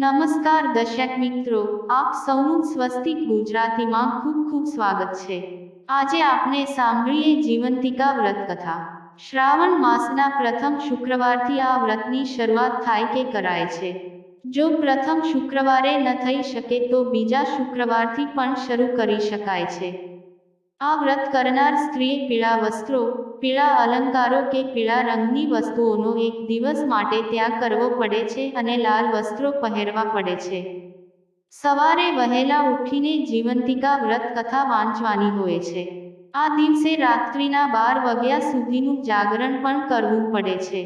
નમસ્કાર દર્શક મિત્રો, આપ સૌનું સ્વસ્તિક ગુજરાતીમાં ખૂબ ખૂબ સ્વાગત છે। આજે આપણે સાંભળીએ જીવંતિકા વ્રત કથા। શ્રાવણ માસના પ્રથમ શુક્રવારથી આ વ્રતની શરૂઆત થાય કે કરાય છે। જો પ્રથમ શુક્રવારે ન થઈ શકે તો બીજા શુક્રવારથી પણ શરૂ કરી શકાય છે। આ વ્રત કરનાર સ્ત્રીએ પીળા વસ્ત્રો, પીળા અલંકારો કે પીળા રંગની વસ્તુઓનો એક દિવસ માટે ત્યાગ કરવો પડે છે અને લાલ વસ્ત્રો પહેરવા પડે છે। સવારે વહેલા ઉઠીને જીવંતિકા વ્રત કથા વાંચવાની હોય છે। આ દિવસે રાત્રિના 12 વાગ્યા સુધીનું જાગરણ પણ કરવું પડે છે।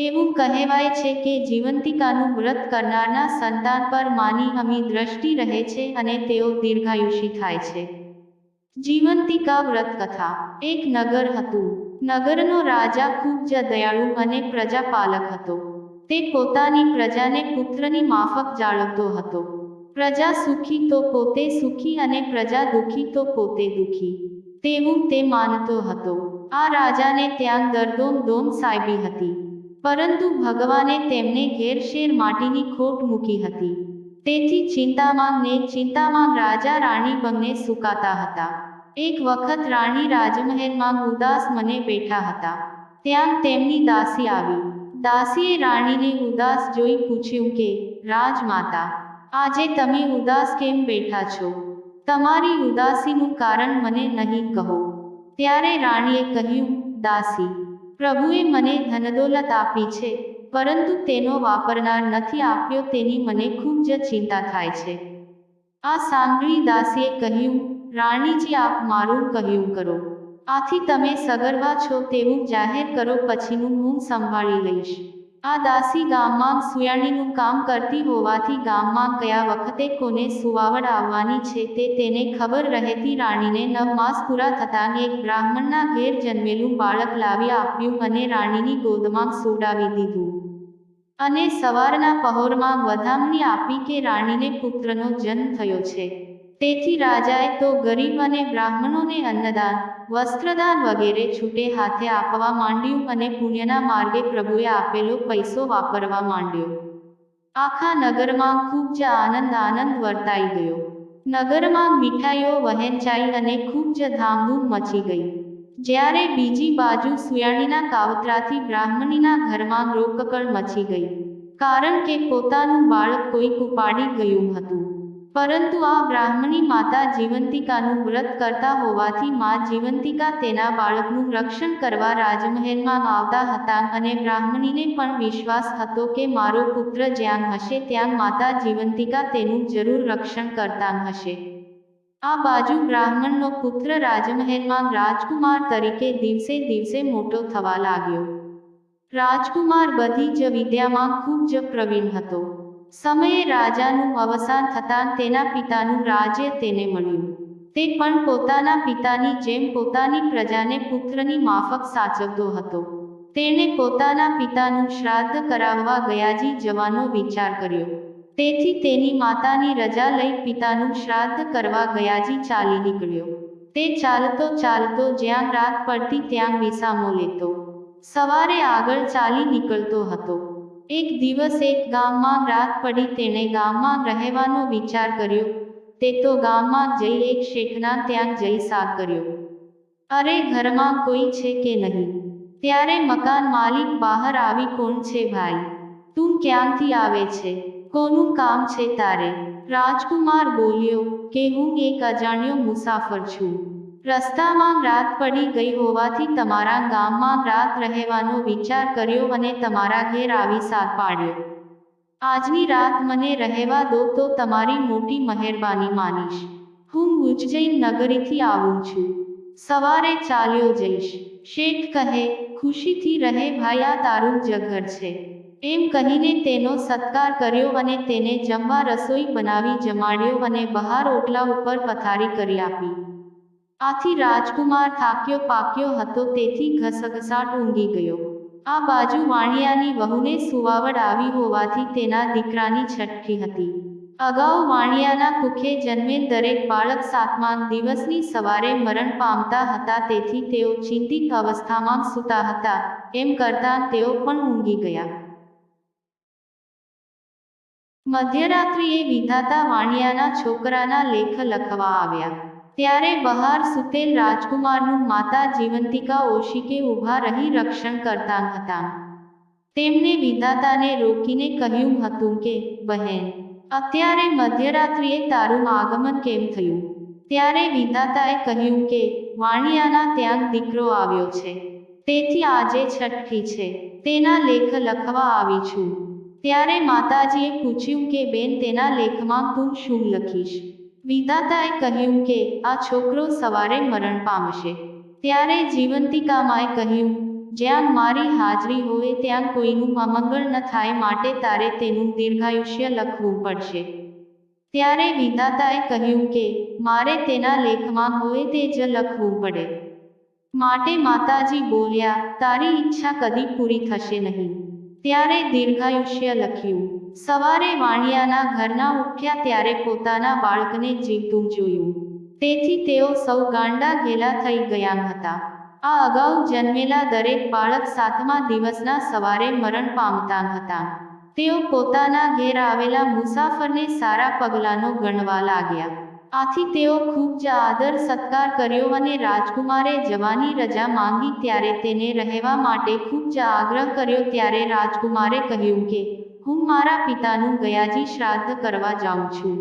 એવું કહેવાય છે કે જીવંતિકાનું વ્રત કરનારના સંતાન પર માની અમી દ્રષ્ટિ રહે છે અને તેઓ દીર્ઘાયુષી થાય છે। જીવંતિકા વ્રત કથા। એક નગર હતું। નગરનો રાજા ખૂબ જ દયાળુ અને પ્રજાપાલક હતો। તે પોતાની પ્રજાને પુત્રની માફક જાળવતો હતો। પ્રજા સુખી તો પોતે સુખી અને પ્રજા દુખી તો પોતે દુખી, તેવું તે માનતો હતો। આ રાજાને ત્યાં દોમ સાહેબી હતી, પરંતુ ભગવાને તેમને ઘેર શેર માટીની ખોટ મૂકી હતી। તેથી ચિંતામાં રાજા રાણી બંને સુકાતા હતા। એક વખત રાણી રાજમહેલમાં ઉદાસ મને બેઠા હતા। ત્યાં તેમની દાસી આવી। દાસીએ રાણીને ઉદાસ જોઈ પૂછ્યું કે, રાજમાતા, આજે તમે ઉદાસ કેમ બેઠા છો? તમારી ઉદાસીનું કારણ મને નહીં કહો? ત્યારે રાણીએ કહ્યું, દાસી, પ્રભુએ મને ધનદોલત આપી છે, પરંતુ તેનો વાપરનાર નથી આપ્યો તેની મને ખૂબ જ ચિંતા થાય છે। આ સાંભળી દાસીએ કહ્યું, રાણીજી, આપ મારું કહ્યું કરો। આથી તમે સગર્ભા છો તેવું જાહેર કરો, પછીનું હું સંભાળી લઈશ। આ દાસી ગામમાં સુયાણીનું કામ કરતી હોવાથી ગામમાં કયા વખતે કોને સુવાવડ આવવાની છે તે તેને ખબર રહેતી। રાણીને 9 માસ પૂરા થતાં એક બ્રાહ્મણના ઘેર જન્મેલું બાળક લાવી આપ્યું અને રાણીની ગોદમાં સુવડાવી દીધું। અને સવારના પહોરમાં વધામણી આપી કે રાણીને પુત્રનો જન્મ થયો છે। તેથી રાજાએ તો ગરીબ અને બ્રાહ્મણોને અન્નદાન, વસ્ત્રદાન વગેરે છૂટે હાથે આપવા માંડ્યું અને પુણ્યના માર્ગે પ્રભુએ આપેલો પૈસો વાપરવા માંડ્યો। આખા નગરમાં ખૂબ જ આનંદ વર્તાઈ ગયો। નગરમાં મીઠાઈઓ વહેંચાઈ અને ખૂબ જ ધામધૂમ મચી ગઈ। જ્યારે બીજી બાજુ સુયાણીના કાવતરાથી બ્રાહ્મણીના ઘરમાં રોકકળ મચી ગઈ, કારણ કે પોતાનું બાળક કોઈક ઉપાડી ગયું હતું। પરંતુ આ બ્રાહ્મણી માતા જીવંતિકાનું વ્રત કરતા હોવાથી માં જીવંતિકા તેના બાળકનું રક્ષણ કરવા રાજમહેલમાં આવતા હતા અને બ્રાહ્મણીને પણ વિશ્વાસ હતો કે મારો પુત્ર જ્યાં હશે ત્યાં માતા જીવંતિકા તેનું જરૂર રક્ષણ કરતા હશે। આ બાજુ બ્રાહ્મણનો પુત્ર રાજમહેલમાં રાજકુમાર તરીકે દિવસે દિવસે મોટો થવા લાગ્યો। રાજકુમાર બધી જ વિદ્યામાં ખૂબ જ પ્રવીણ હતો। સમયે રાજાનું અવસાન થતાં તેના પિતાનું રાજ્ય તેને મળ્યું। તે પણ પોતાના પિતાની જેમ પોતાની પ્રજાને પુત્રની માફક સાચવતો હતો। તેણે પોતાના પિતાનું શ્રાદ્ધ કરાવવા ગયાજી જવાનો વિચાર કર્યો। તેથી તેની માતાની રજા લઈ પિતાનું શ્રાદ્ધ કરવા ગયાજી ચાલી નીકળ્યો। તે ચાલતો જ્યાં રાત પડતી ત્યાં વિસામો લેતો। સવારે આગળ ચાલી નીકળતો હતો। એક દિવસ એક ગામમાં રાત પડી। તેણે ગામમાં રહેવાનો વિચાર કર્યો। તે તો ગામમાં જઈ એક શેઠના ત્યાં જઈ સાગ કર્યો। અરે, ઘરમાં કોઈ છે કે નહીં? ત્યારે મકાન માલિક બહાર આવી, કોણ છે ભાઈ? તું ક્યાંથી આવે છે? કોનું કામ છે તારે? રાજકુમાર બોલ્યો કે હું એક અજાણ્યો મુસાફર છું। રસ્તામાં રાત પડી ગઈ હોવાથી તમારા ગામમાં રાત રહેવાનો વિચાર કર્યો અને તમારા ઘેર આવી સાગ પાડ્યો। આજની રાત મને રહેવા દો તો તમારી મોટી મહેરબાની માનીશ। હું ઉજ્જૈન નગરીથી આવું છું। સવારે ચાલ્યો જઈશ। શેઠ કહે, ખુશીથી રહે ભાઈ, આ તારું જ ઘર છે। એમ કહીને તેનો સત્કાર કર્યો અને તેને જમવા રસોઈ બનાવી જમાડ્યો અને બહાર ઓટલા ઉપર પથારી કરી આપી। આથી રાજકુમાર થાક્યો પાક્યો હતો, તેથી ઘસઘસાટ ઊંઘી ગયો। આ બાજુ વાણિયાની વહુને સુવાવડ આવી હોવાથી તેના દીકરાની છઠ્ઠી હતી। અગાઉ વાણિયાના કુખે જન્મેલ દરેક બાળક 7મા દિવસની સવારે મરણ પામતા હતા, તેથી તેઓ ચિંતિત અવસ્થામાં સૂતા હતા। એમ કરતાં તેઓ પણ ઊંઘી ગયા। મધ્યરાત્રિએ વિધાતા વાણિયાના છોકરાના લેખ લખવા આવ્યા. ત્યારે બહાર સૂતેલ રાજકુમારનું માતા જીવંતિકા ઓશિકે ઊભા રહી રક્ષણ કરતા હતા. તેમને વિધાતાને રોકીને કહ્યું હતું કે, બહેન, અત્યારે મધ્યરાત્રિએ તારું આગમન કેમ થયું? ત્યારે વિધાતાએ કહ્યું કે, વાણિયાના ત્યાં દીકરો આવ્યો છે, તેથી આજે છઠ્ઠી છે, તેના લેખ લખવા આવી છું. ત્યારે માતાજીએ પૂછ્યું કે, બેન, તેના લેખમાં તું શું લખીશ? વિધાતાએ કહ્યું કે, આ છોકરો સવારે મરણ પામશે. ત્યારે જીવંતિકામાએ કહ્યું, જ્યાં મારી હાજરી હોય ત્યાં કોઈનું અમંગળ ન થાય, માટે તારે તેનું દીર્ઘાયુષ્ય લખવું પડશે. ત્યારે વિધાતાએ કહ્યું કે, મારે તેના લેખમાં હોય તે જ લખવું પડે. માટે માતાજી બોલ્યા, તારી ઈચ્છા કદી પૂરી થશે નહીં. ત્યારે દીર્ઘાયુષ્ય લખ્યું. સવારે વાણિયાના ઘરના ઉઠ્યા ત્યારે પોતાના બાળકને જીવતું જોયું. તેથી તેઓ સૌ ગાંડા ઘેલા થઈ ગયા હતા. આ અગાઉ જન્મેલા દરેક બાળક 7મા દિવસના સવારે મરણ પામતા હતા. તેઓ પોતાના ઘેર આવેલા મુસાફરને સારા પગલાંનો ગણવા લાગ્યા. આથી તેઓ ખૂબ જ આદર સત્કાર કર્યો અને રાજકુમારે જવાની રજા માંગી ત્યારે તેને રહેવા માટે ખૂબ જ આગ્રહ કર્યો. ત્યારે રાજકુમારે કહ્યું કે, હું મારા પિતાનું ગયાજી શ્રાદ્ધ કરવા જાઉં છું.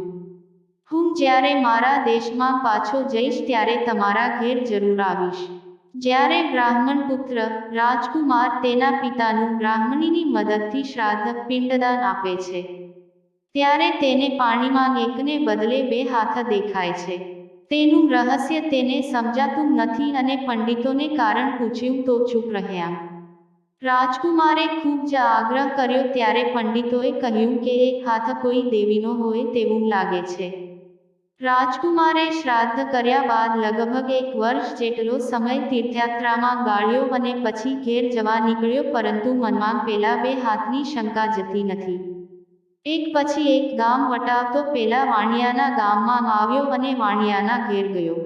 હું જ્યારે મારા દેશમાં પાછો જઈશ ત્યારે તમારા ઘેર જરૂર આવીશ. જ્યારે બ્રાહ્મણ પુત્ર રાજકુમાર તેના પિતાનું બ્રાહ્મણીની મદદથી શ્રાદ્ધ પિંડદાન આપે છે, ત્યારે તેને પાણીમાં એકને બદલે 2 હાથ દેખાય છે. તેનું રહસ્ય તેને સમજાતું નથી અને પંડિતોને કારણ પૂછ્યું તો ચૂપ રહ્યા. રાજકુમારે ખૂબ જ આગ્રહ કર્યો ત્યારે પંડિતોએ કહ્યું કે, એક હાથ કોઈ દેવીનો હોય તેવું લાગે છે. રાજકુમારે શ્રાદ્ધ કર્યા બાદ લગભગ 1 વર્ષ જેટલો સમય તીર્થયાત્રામાં ગાળ્યો અને પછી ઘેર જવા નીકળ્યો, પરંતુ મનમાં પેલા 2 હાથની શંકા જતી નથી. એક પછી એક ગામ વટાવતો પેલા વાણિયાના ગામમાં આવ્યો અને વાણિયાના ઘેર ગયો.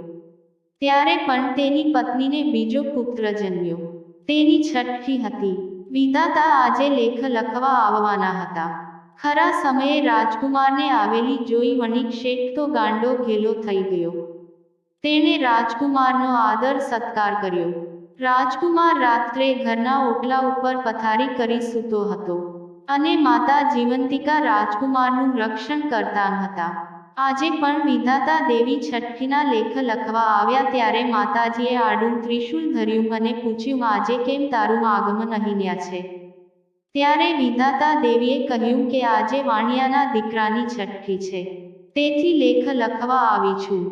ત્યારે પણ તેની પત્નીને બીજો પુત્ર જન્મ્યો. તેની છઠ્ઠી હતી. વિધાતા આજે લેખ લખવા આવવાના હતા. ખરા સમયે રાજકુમારને આવેલી જોઈ વણિક શેઠ તો ગાંડો ઘેલો થઈ ગયો. તેણે રાજકુમારનો આદર સત્કાર કર્યો. રાજકુમાર રાત્રે ઘરના ઓટલા ઉપર પથારી કરી સૂતો હતો અને માતા જીવંતિકા રાજકુમારનું રક્ષણ કરતા હતા. આજે પણ વિધાતા દેવી છઠ્ઠીના લેખ લખવા આવ્યા ત્યારે માતાજીએ આડું ત્રિશૂલ ધર્યું અને પૂછ્યું, આજે કેમ તારું આગમન અહીંયા છે? ત્યારે વિધાતા દેવીએ કહ્યું કે, આજે વાણિયાના દીકરાની છઠ્ઠી છે, તેથી લેખ લખવા આવી છું.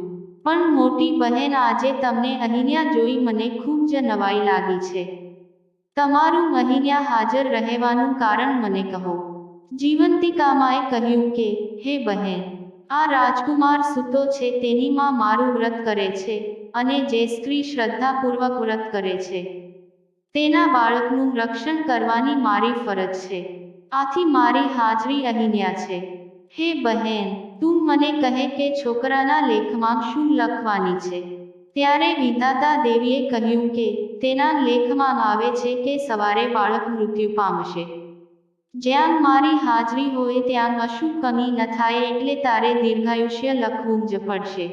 પણ મોટી બહેન, આજે તમને અહીંયા જોઈ મને ખૂબ જ નવાઈ લાગી છે. તમારું અહીંયા હાજર રહેવાનું કારણ મને કહો. જીવંતિકામાએ કહ્યું કે, હે બહેન, આ રાજકુમાર સૂતો છે તેની માં મારું વ્રત કરે છે, અને જે સ્ત્રી શ્રદ્ધાપૂર્વક વ્રત કરે છે તેના બાળકનું રક્ષણ કરવાની મારી ફરજ છે. આથી મારી હાજરી અહીંયા છે. હે બહેન, તું મને કહે કે છોકરાના લેખમાં શું લખવાની છે? ત્યારે વિધાતા દેવીએ કહ્યું કે, તેના લેખમાં આવે છે કે સવારે બાળક મૃત્યુ પામશે. જ્યાં મારી હાજરી હોય ત્યાં કશું કમી ન થાય, એટલે તારે દીર્ઘાયુષ્ય લખવું જ પડશે.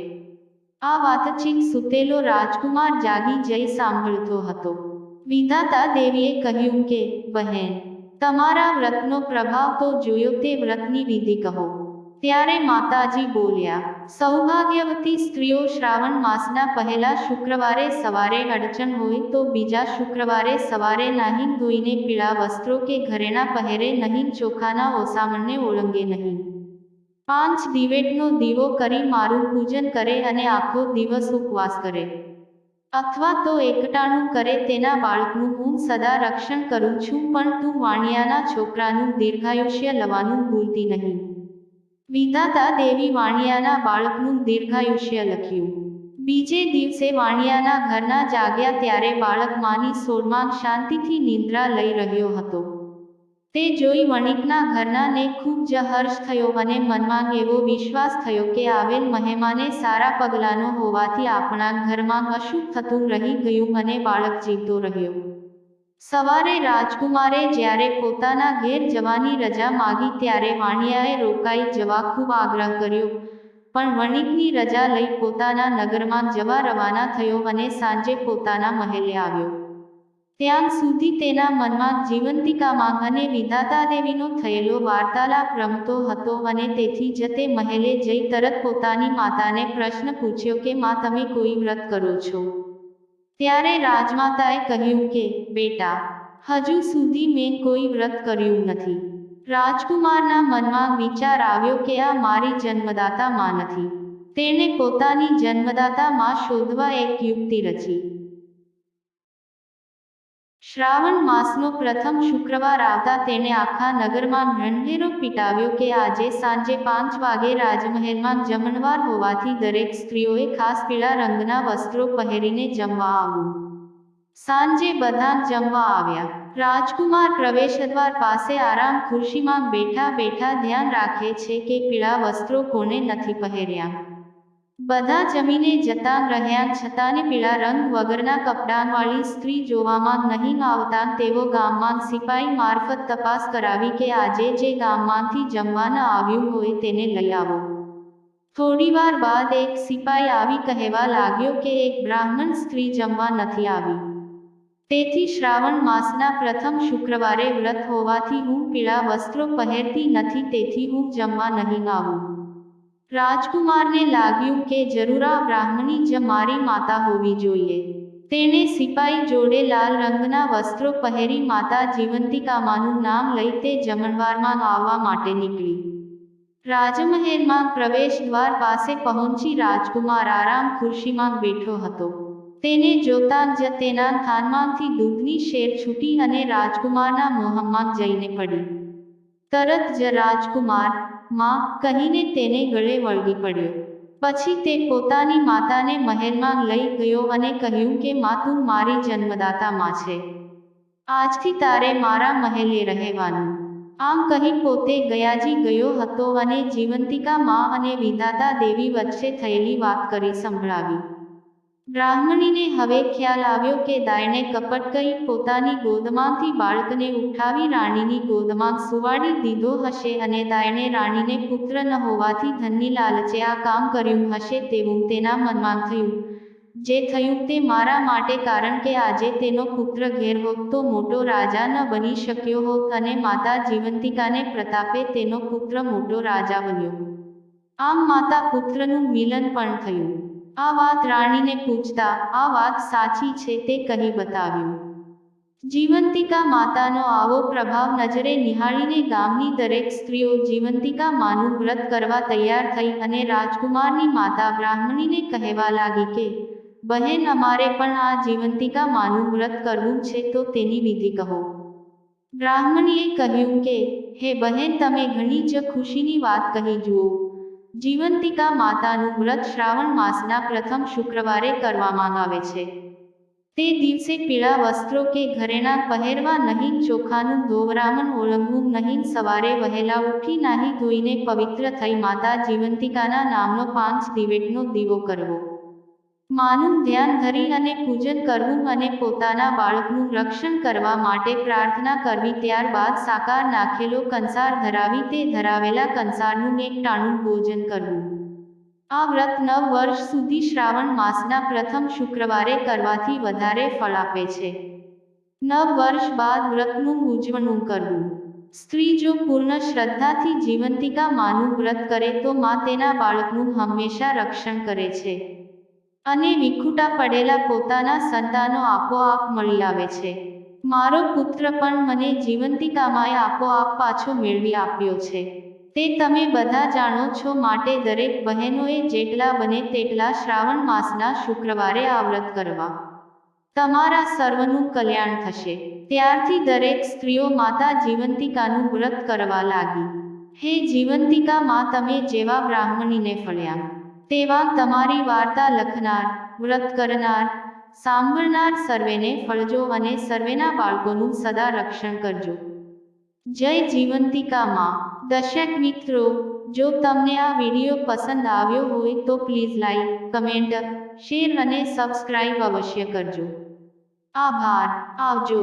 આ વાતચીત સૂતેલો રાજકુમાર જાગી જઈ સાંભળતો હતો. વિધાતા દેવીએ કહ્યું કે, બહેન, તમારા વ્રતનો પ્રભાવ તો જોયો, તે વ્રતની વિધિ કહો. ત્યારે માતાજી બોલ્યા, સૌભાગ્યવતી સ્ત્રીઓ શ્રાવણ માસના પહેલા શુક્રવારે સવારે અડચણ હોય તો બીજા શુક્રવારે સવારે નાહીન ધોઈને પીળા વસ્ત્રો કે ઘરેણાં પહેરે નહીં, ચોખાના ઓસામણને ઓળંગે નહીં, 5 દિવેટનો દીવો કરી મારું પૂજન કરે અને આખો દિવસ ઉપવાસ કરે, અથવા તો એકટાણું કરે. તેના બાળકનું હું સદા રક્ષણ કરું છું, પણ તું વાણિયાના છોકરાનું દીર્ઘાયુષ્ય લવાનું ભૂલતી નહીં. વિધાતા દેવી વાણિયાના બાળકનું દીર્ઘાયુષ્ય લખ્યું. બીજે દિવસે વાણિયાના ઘરના જાગ્યા ત્યારે બાળક માની સોળમાં શાંતિથી નિંદ્રા લઈ રહ્યો હતો. તે જોઈ વણિકના ઘરનાને ખૂબ જ હર્ષ થયો અને મનમાં એવો વિશ્વાસ થયો કે આવેલ મહેમાને સારા પગલાંનો હોવાથી આપણા ઘરમાં અશુભ થતું રહી ગયું અને બાળક જીવતો રહ્યો. સવારે રાજકુમારે જ્યારે પોતાના ઘેર જવાની રજા માગી ત્યારે વાણિયાએ રોકાઈ જવા ખૂબ આગ્રહ કર્યો, પણ વણિકની રજા લઈ પોતાના નગરમાં જવા રવાના થયો અને સાંજે પોતાના મહેલે આવ્યો. ત્યાં સુધી તેના મનમાં જીવંતિકામાં અને વિધાતા દેવીનો થયેલો વાર્તાલાપ રમતો હતો અને તેથી જ તે મહેલે જઈ તરત પોતાની માતાને પ્રશ્ન પૂછ્યો કે માં, તમે કોઈ વ્રત કરો છો? ત્યારે રાજમાતાએ કહ્યું કે બેટા, હજુ સુધી મેં કોઈ વ્રત કર્યું નથી. રાજકુમારના મનમાં વિચાર આવ્યો કે આ મારી જન્મદાતા માં નથી. તેણે પોતાની જન્મદાતા માં શોધવા એક યુક્તિ રચી. શ્રાવણ માસનો પ્રથમ શુક્રવાર આવતા તેણે આખા નગરમાં ઢંઢેરો પીટાવ્યો કે આજે સાંજે 5 વાગે રાજમહેલમાં જમણવાર હોવાથી દરેક સ્ત્રીઓએ ખાસ પીળા રંગના વસ્ત્રો પહેરીને જમવા આવવું. સાંજે બધા જમવા આવ્યા. રાજકુમાર પ્રવેશદ્વાર પાસે આરામ ખુરશીમાં બેઠા બેઠા ધ્યાન રાખે છે કે પીળા વસ્ત્રો કોને નથી પહેર્યા. બધા જમીને જતા રહ્યા છતાં પીળા રંગ વગરના કપડાંવાળી સ્ત્રી જોવામાં નહીં આવતા તેઓ ગામમાં સિપાઈ મારફત તપાસ કરાવી કે આજે જે ગામમાંથી જમવા ન આવ્યું હોય તેને લઈ આવો. થોડીવાર બાદ એક સિપાઈ આવી કહેવા લાગ્યો કે એક બ્રાહ્મણ સ્ત્રી જમવા નથી આવી. તેથી શ્રાવણ માસના પ્રથમ શુક્રવારે વ્રત હોવાથી હું પીળા વસ્ત્રો પહેરતી નથી, તેથી હું જમવા નહીં આવું. રાજકુમારને લાગ્યું કે જરૂર આ બ્રાહ્મણી જ મારી માતા હોવી જોઈએ. તેણે સિપાઈ જોડે લાલ રંગના વસ્ત્રો પહેરી માતા જીવંતિકામાનું નામ લઈ તે જમણવારમાં આવવા માટે નીકળી. રાજમહેલમાં પ્રવેશ દ્વાર પાસે પહોંચી રાજકુમાર આરામ ખુરશીમાં બેઠો હતો. તેને જોતાં જ તેના થાનમાંથી દૂધની શેર છૂટી અને રાજકુમારના મોહમાં જઈને પડી. તરત જ રાજકુમાર માં કહીને તેને ગળે વળગી પડ્યો. પછી તે પોતાની માતાને મહેલમાં લઈ ગયો અને કહ્યું કે માં, તું મારી જન્મદાતા માં છે. આજથી તારે મારા મહેલે રહેવાનું. આમ કહી પોતે ગયાજી ગયો હતો અને જીવંતિકા માં અને વિધાતા દેવી વચ્ચે થયેલી વાત કરી સંભળાવી. બ્રાહ્મણીને હવે ખ્યાલ આવ્યો કે દાયણે કપટ કરી પોતાની ગોદમાંથી બાળકને ઉઠાવી રાણીની ગોદમાં સુવાડી દીધો હશે અને દાયણે રાણીને પુત્ર ન હોવાથી ધનની લાલચે આ કામ કર્યું હશે તેવું તેના મનમાં થયું. જે થયું તે મારા માટે, કારણ કે આજે તેનો પુત્ર ઘેર હોત તો મોટો રાજા ન બની શક્યો હોત અને માતા જીવંતિકાને પ્રતાપે તેનો પુત્ર મોટો રાજા બન્યો. આમ માતા પુત્રનું મિલન પણ થયું. આ વાત રાણીને પૂછતા આ વાત સાચી છે તે કહી બતાવ્યું. જીવંતિકા માતાનો આવો પ્રભાવ નજરે નિહાળીને ગામની દરેક સ્ત્રીઓ જીવંતિકા માનું વ્રત કરવા તૈયાર થઈ અને રાજકુમારની માતા બ્રાહ્મણીને કહેવા લાગી કે બહેન, અમારે પણ આ જીવંતિકા માનું વ્રત કરવું છે તો તેની વિધિ કહો. બ્રાહ્મણીએ કહ્યું કે હે બહેન, તમે ઘણી જ ખુશીની વાત કહી. જુઓ, જીવંતિકા માતાનું વ્રત શ્રાવણ માસના પ્રથમ શુક્રવારે કરવામાં આવે છે. તે દિવસે પીળા વસ્ત્રો કે ઘરેણાં પહેરવા નહીં, ચોખાનું ધોવરામણ ઓળંગવું નહીં, સવારે વહેલા ઉઠી નાહી ધોઈને પવિત્ર થઈ માતા જીવંતિકાના નામનો 5 દિવેટનો દીવો કરવો. માનું ધ્યાન ધરી અને પૂજન કરવું અને પોતાના બાળકનું રક્ષણ કરવા માટે પ્રાર્થના કરવી. ત્યારબાદ સાકાર નાખેલો કંસાર ધરાવી તે ધરાવેલા કંસારનું એક ટાણું ભોજન કરવું. આ વ્રત 9 વર્ષ સુધી શ્રાવણ માસના પ્રથમ શુક્રવારે કરવાથી વધારે ફળ આપે છે. 9 વર્ષ બાદ વ્રતનું ઉજવણું કરવું. સ્ત્રી જો પૂર્ણ શ્રદ્ધાથી જીવંતિકા માનું વ્રત કરે તો માં તેના બાળકનું હંમેશા રક્ષણ કરે છે અને વિખૂટા પડેલા પોતાના સંતાનો આપોઆપ મળી આવે છે. મારો પુત્ર પણ મને જીવંતિકામાએ આપોઆપ પાછો મેળવી આપ્યો છે. તે તમે બધા જાણો છો, માટે દરેક બહેનોએ જેટલા બને તેટલા શ્રાવણ માસના શુક્રવારે આ વ્રત કરવા. તમારા સર્વનું કલ્યાણ થશે. ત્યારથી દરેક સ્ત્રીઓ માતા જીવંતિકાનું વ્રત કરવા લાગી. હે જીવંતિકા માં, તમે જેવા બ્રાહ્મણીને ફળ્યા તેવા તમારી વાર્તા લખનાર, વ્રત કરનાર, સાંભળનાર સર્વેને ફળજો અને સર્વેના બાળકોનું સદા રક્ષણ કરજો. જય જીવંતિકા માં. દર્શક મિત્રો, જો તમને આ વિડીયો પસંદ આવ્યો હોય તો પ્લીઝ લાઈક, કમેન્ટ, શેર અને સબસ્ક્રાઇબ અવશ્ય કરજો. આભાર. આવજો.